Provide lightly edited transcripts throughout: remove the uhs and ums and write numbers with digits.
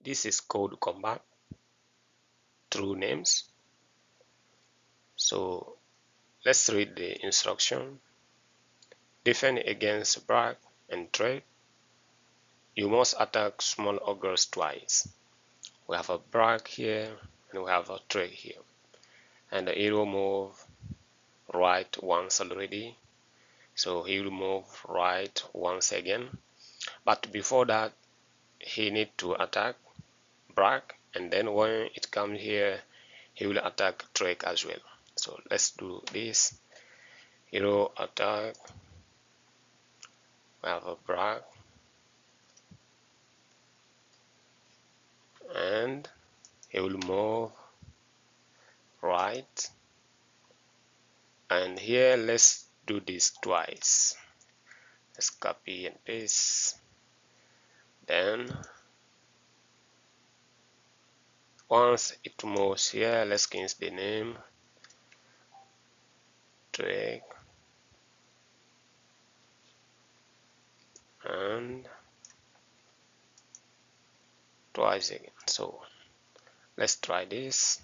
This is CodeCombat true names. So let's read the instruction. Defend against brag and trade. You must attack small ogres twice. We have a brag here and we have a trade here. And the hero move right once already. So he will move right once again. But before that, he need to attack brag, and then when it comes here, he will attack trade as well. So let's do this. Hero attack. We have a brag. And he will move right, and here let's do this twice. Let's copy and paste. Then once it moves here, let's change the name, drag, and twice again. So let's try this.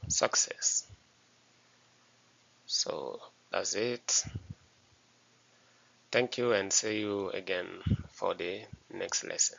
Success. So that's it. Thank you, and see you again for the next lesson.